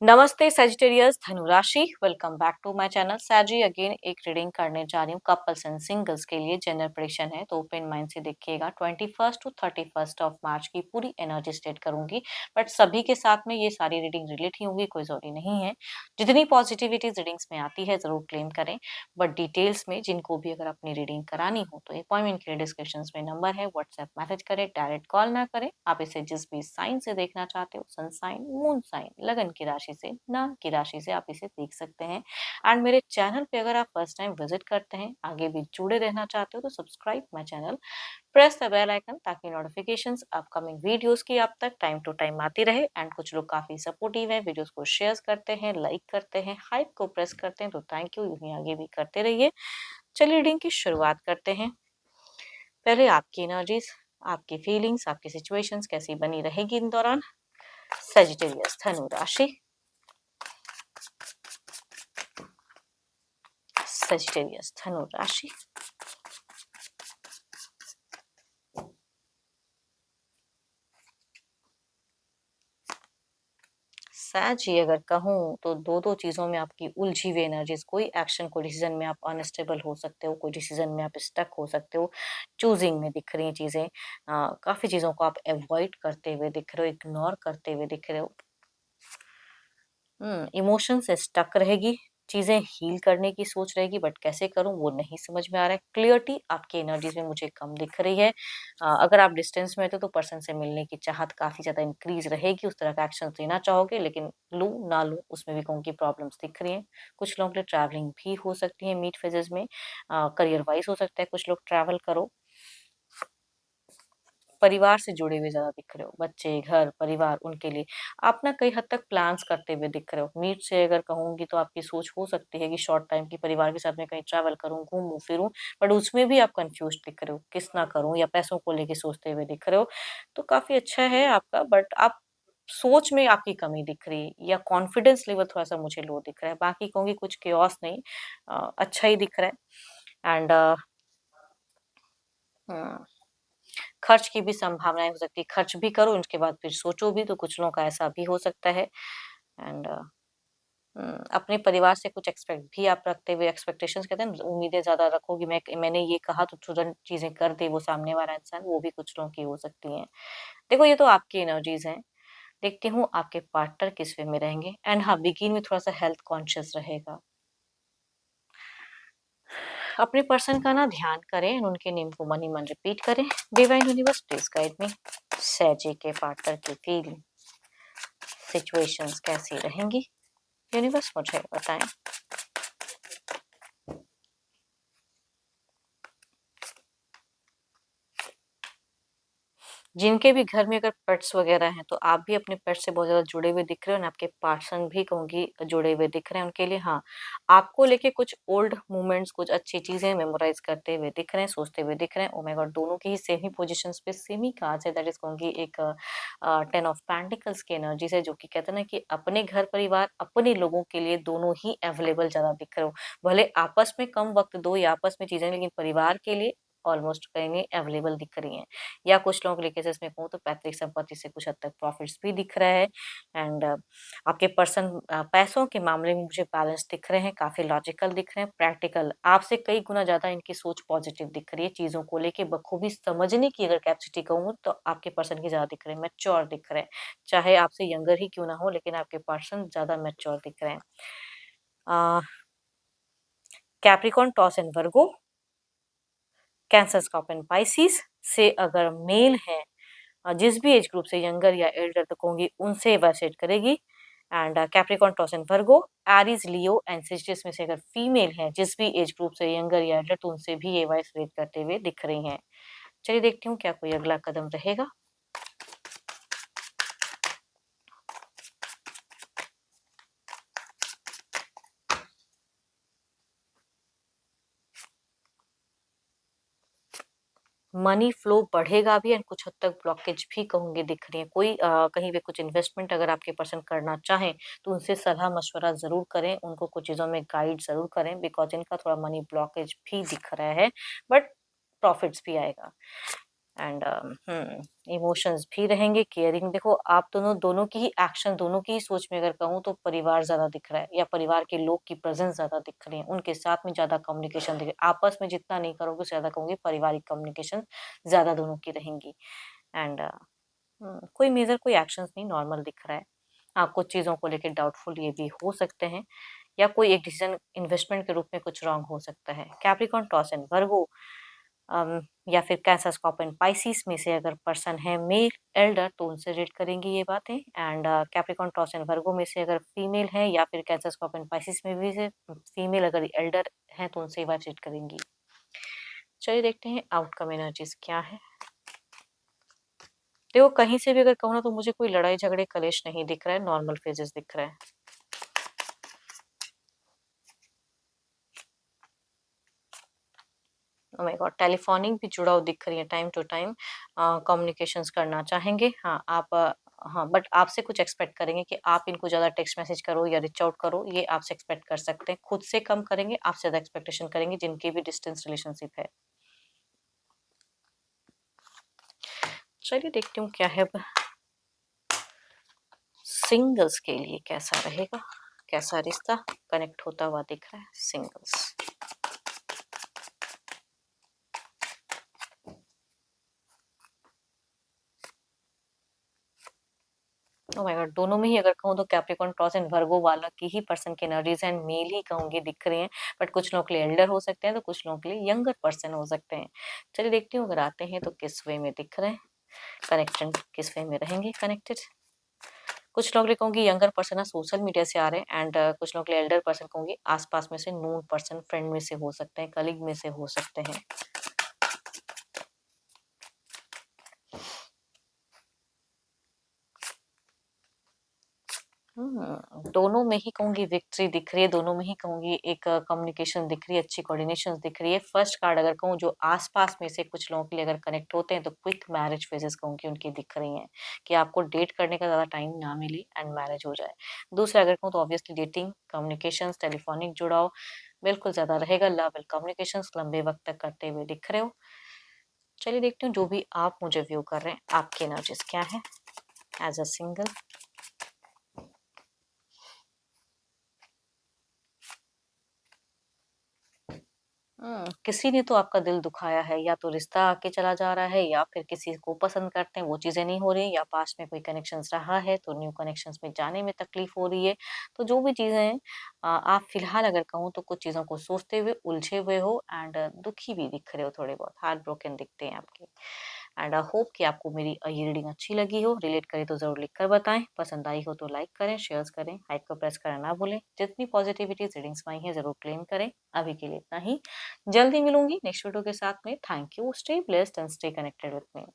नमस्ते सजिटेरियस धनु राशि। Welcome back to my channel सैजी। अगेन एक रीडिंग करने जा रही हूँ कपल्स एंड सिंगल्स के लिए। जनरल प्रेडिक्शन है तो ओपन माइंड से देखिएगा। 21 टू 31 ऑफ मार्च की पूरी एनर्जी स्टेट करूंगी, बट सभी के साथ में ये सारी रीडिंग रिलेट ही होंगी, कोई जरूरी नहीं है। जितनी पॉजिटिविटी रीडिंग्स में आती है जरूर क्लेम करें, बट डिटेल्स में जिनको भी अगर अपनी रीडिंग करानी हो तो अपॉइंटमेंट के लिए डिस्क्रिप्शन में नंबर है, व्हाट्सएप मैसेज करें, डायरेक्ट कॉल ना करें। आप इसे जिस भी साइन से देखना चाहते हो, सन साइन, मून साइन, लगन की राशि से, नाम की राशि से आप इसे देख सकते हैं। एंड मेरे चैनल पे अगर आप फर्स्ट टाइम विजिट करते हैं, आगे भी जुड़े रहना चाहते हो तो subscribe my channel, press the bell icon ताकि नोटिफिकेशंस अपकमिंग वीडियोस की आप तक टाइम टू टाइम आती रहे। एंड कुछ लोग काफी सपोर्टिव है, वीडियोस को शेयर करते हैं, लाइक करते हैं, हाइप को प्रेस करते हैं, तो थैंक यू, यूं ही आगे भी करते रहिए। चलिए रीडिंग की शुरुआत करते हैं। पहले आपकी एनर्जीज, आपकी फीलिंग्स, आपकी सिचुएशंस कैसी बनी रहेगी इन दौरान। सजिटेरियस धनु राशि। सजिटेरियस धनु राशि। सैज ही अगर कहूँ तो दो दो चीजों में आपकी उलझी हुई एनर्जीज, कोई एक्शन, कोई डिसीजन में आप अनस्टेबल हो सकते हो, कोई डिसीजन में आप स्टक हो सकते हो। चूजिंग में दिख रही हैं चीजें। काफी चीजों को आप अवॉइड करते हुए दिख रहे हो, इग्नोर करते हुए दिख रहे हो। इमोशन से स्टक रहेगी, चीजें हील करने की सोच रहेगी, बट कैसे करूं वो नहीं समझ में आ रहा है। क्लियरिटी आपकी एनर्जीज में मुझे कम दिख रही है। अगर आप डिस्टेंस में थे तो पर्सन से मिलने की चाहत काफी ज्यादा इंक्रीज रहेगी, उस तरह का एक्शन लेना चाहोगे, लेकिन लू ना लू उसमें भी कहूँ की प्रॉब्लम्स दिख रही हैं। कुछ लोगों के लिए ट्रैवलिंग भी हो सकती है मीट फेजेस में। करियर वाइज हो सकता है कुछ लोग ट्रैवल करो। परिवार से जुड़े हुए ज्यादा दिख रहे हो, बच्चे, घर, परिवार, उनके लिए आप ना कई हद तक प्लान्स करते हुए दिख रहे हो। मीट से अगर कहूंगी तो आपकी सोच हो सकती है कि शॉर्ट टाइम की परिवार के साथ में कहीं ट्रैवल करूं, घूमूं फिरूं, बट उसमें भी आप कंफ्यूज दिख रहे हो, किस ना करूं, या पैसों को लेके सोचते हुए दिख रहे हो। तो काफी अच्छा है आपका, बट आप सोच में आपकी कमी दिख रही है, या कॉन्फिडेंस लेवल थोड़ा सा मुझे लो दिख रहा है। बाकी कहूंगी कुछ केओस नहीं, अच्छा ही दिख रहा है। एंड खर्च की भी संभावनाएं हो सकती है, खर्च भी करो उसके बाद फिर सोचो भी, तो कुछ लोगों का ऐसा भी हो सकता है। एंड अपने परिवार से कुछ एक्सपेक्ट भी आप रखते हुए, एक्सपेक्टेशंस कहते हैं ना, उम्मीदें ज्यादा रखोगी। मैंने ये कहा तो तुरंत चीजें कर दे वो सामने वाला इंसान, वो भी कुछ लोगों की हो सकती है। देखो ये तो आपकी एनर्जीज हैं। देखती हूँ आपके पार्टनर किस वे में रहेंगे। एंड हाँ, बिगिन में थोड़ा सा हेल्थ कॉन्शियस रहेगा। अपने पर्सन का ना ध्यान करें, उनके नेम को मन ही मन रिपीट करें। Divine universe please guide me. सैजी के पार्टनर की फीलिंग, सिचुएशंस कैसी रहेंगी, यूनिवर्स मुझे बताएं। जिनके भी घर में अगर पेट्स वगैरह हैं तो आप भी अपने पेट से बहुत ज्यादा जुड़े हुए दिख रहे हो, और आपके पर्सन भी कहूंगी जुड़े हुए दिख रहे हैं उनके लिए। हाँ, आपको लेके कुछ ओल्ड मोमेंट्स, कुछ अच्छी चीजें मेमोराइज करते हुए दिख रहे हैं, सोचते हुए दिख रहे हैं। ओ माय गॉड, दोनों की ही सेम ही पोजीशंस पे सेम ही कार्ड्स है। दैट इज कहूंगी एक 10 ऑफ पेंटिकल्स की एनर्जी है, जो कि कहते हैं ना कि अपने घर परिवार, अपने लोगों के लिए दोनों ही अवेलेबल ज्यादा दिख रहे हो। भले आपस में कम वक्त दो या आपस में चीजें, लेकिन परिवार के लिए ऑलमोस्ट कहीं अवेलेबल दिख रही हैं। या कुछ लोगों के लिए केसेस में कहूँ तो पैतृक संपत्ति से कुछ हद तक प्रॉफिट्स भी दिख रहा है। एंड आपके पर्सन पैसों के मामले में मुझे बैलेंस दिख रहे हैं, काफी लॉजिकल दिख रहे हैं, प्रैक्टिकल, आपसे कई गुना ज्यादा इनकी सोच पॉजिटिव दिख रही है। चीजों को लेके बखूबी समझने की अगर कैपेसिटी कहूँ तो आपके पर्सन की ज्यादा दिख रहे हैं, मैच्योर दिख रहे हैं। चाहे आपसे यंगर ही क्यों ना हो, लेकिन आपके पर्सन ज्यादा मैच्योर दिख रहे हैं। Capricorn, Taurus and Virgo, Cancer, Scorpion, Pisces से अगर मेल है, जिस भी एज ग्रुप से, यंगर या एल्डर तो कहूंगी, उनसे वर्सेट करेगी। And Capricorn, Taurus and Virgo, Aries, Leo and Sagittarius में से अगर फीमेल है, जिस भी एज ग्रुप से, यंगर या एल्डर, तो उनसे भी ये वाइस रेट करते हुए दिख रही हैं। चलिए देखती हूँ क्या कोई अगला कदम रहेगा। मनी फ्लो बढ़ेगा भी, एंड कुछ हद तक ब्लॉकेज भी कहूंगी दिख रही है। कोई कहीं पे कुछ इन्वेस्टमेंट अगर आपके पर्सन करना चाहें तो उनसे सलाह मशवरा जरूर करें, उनको कुछ चीजों में गाइड जरूर करें, बिकॉज इनका थोड़ा मनी ब्लॉकेज भी दिख रहा है, बट प्रॉफिट्स भी आएगा। एंड इमोशंस भी रहेंगे, केयरिंग। देखो आप दोनों दोनों की ही एक्शन, दोनों की ही सोच में अगर कहूँ तो परिवार ज्यादा दिख रहा है, या परिवार के लोग की प्रेजेंस ज्यादा दिख रही है, उनके साथ में ज्यादा कम्युनिकेशन दिख रही है। आपस में जितना नहीं करोगे उससे ज्यादा कहूंगी पारिवारिक कम्युनिकेशन ज्यादा दोनों की रहेंगी। एंड कोई मेजर कोई एक्शंस नहीं, नॉर्मल दिख रहा है। हाँ, कुछ चीजों को लेकर डाउटफुल ये भी हो सकते हैं, या कोई एक डिसीजन इन्वेस्टमेंट के रूप में कुछ रॉन्ग हो सकता है। कैप्रिकॉर्न, टॉस एंड वर्गो, या फिर कैंसर, स्कॉर्पियन, पाइसिस में से अगर पर्सन है मेल एल्डर तो उनसे रेट करेंगी ये बातें। एंड कैप्रिकॉर्न, टॉस एंड वर्गो में से अगर फीमेल है, या फिर कैंसर, स्कॉर्पियन, पाइसिस में भी से फीमेल अगर एल्डर है तो उनसे ये बात रेट करेंगी। चलिए देखते हैं आउटकम एनर्जीज क्या है। देखो कहीं से भी अगर कहूँ ना तो मुझे कोई लड़ाई झगड़े कलेश नहीं दिख रहा है, नॉर्मल फेजेस दिख रहा है। ओह माय गॉड, टेलीफोनिक भी जुड़ा हुआ दिख रही है, टाइम टू टाइम कम्युनिकेशंस करना चाहेंगे। हाँ आप हाँ, बट आपसे कुछ एक्सपेक्ट करेंगे कि आप इनको ज्यादा टेक्स्ट मैसेज करो या रिच आउट करो, ये आपसे एक्सपेक्ट कर सकते हैं। खुद से कम करेंगे, आपसे ज्यादा एक्सपेक्टेशन करेंगे जिनकी भी डिस्टेंस रिलेशनशिप है। चलिए देखती हूँ क्या है सिंगल्स के लिए, कैसा रहेगा, कैसा रिश्ता कनेक्ट होता हुआ दिख रहा है सिंगल्स। ओह माय गॉड, दोनों में ही अगर कहूँ तो कैप्रिकॉर्न, टॉस एंड वर्गो वाला की ही पर्सन की एनर्जीज एंड मेल ही कहूंगी दिख रही हैं। बट कुछ लोगों के लिए एल्डर हो सकते हैं तो कुछ लोगों के लिए यंगर पर्सन हो सकते हैं। चलिए देखती हूँ अगर आते हैं तो किस वे में दिख रहे हैं, कनेक्टेड किस वे में रहेंगे कनेक्टेड। कुछ लोग लिए कहूंगी यंगर पर्सन है, सोशल मीडिया से आ रहे हैं। एंड कुछ लोग के लिए एल्डर पर्सन कहूंगी आसपास में से, नोन पर्सन, फ्रेंड में से हो सकते हैं, कलीग में से हो सकते हैं। दोनों में ही कहूंगी विक्ट्री दिख रही है, दोनों में ही कहूंगी एक कम्युनिकेशन दिख रही है, अच्छी कोऑर्डिनेशन दिख रही है। फर्स्ट कार्ड अगर कहूँ जो आसपास में से कुछ लोगों के लिए अगर कनेक्ट होते हैं तो क्विक मैरिज फेजेस कहूंगी उनकी दिख रही हैं, कि आपको डेट करने का ज्यादा टाइम ना मिले एंड मैरिज हो जाए। दूसरा अगर कहूँ तो ऑब्वियसली डेटिंग, कम्युनिकेशन, टेलीफोनिक जुड़ाव बिल्कुल ज्यादा रहेगा। लव एंड कम्युनिकेशन लंबे वक्त तक करते हुए दिख रहे हो। चलिए देखती हूँ जो भी आप मुझे व्यू कर रहे हैं आपकी एनर्जीज क्या है एज अ सिंगल। किसी ने तो आपका दिल दुखाया है, या तो रिश्ता आके चला जा रहा है, या फिर किसी को पसंद करते हैं वो चीजें नहीं हो रही, या पास में कोई कनेक्शंस रहा है तो न्यू कनेक्शंस में जाने में तकलीफ हो रही है। तो जो भी चीजें हैं आप फिलहाल अगर कहूँ तो कुछ चीजों को सोचते हुए उलझे हुए हो, एंड दुखी भी दिख रहे हो, थोड़े बहुत हार्ट ब्रोकन दिखते हैं आपके। एंड आई होप कि आपको मेरी ये रीडिंग अच्छी लगी हो, रिलेट करी तो जरूर लिख कर बताएं, पसंद आई हो तो लाइक करें, शेयर करें, हाइप को प्रेस करना ना भूलें। जितनी पॉजिटिविटी रीडिंग्स में आई है जरूर क्लेम करें। अभी के लिए इतना ही, जल्दी मिलूंगी नेक्स्ट वीडियो के साथ में। Thank you, stay blessed and stay connected with me.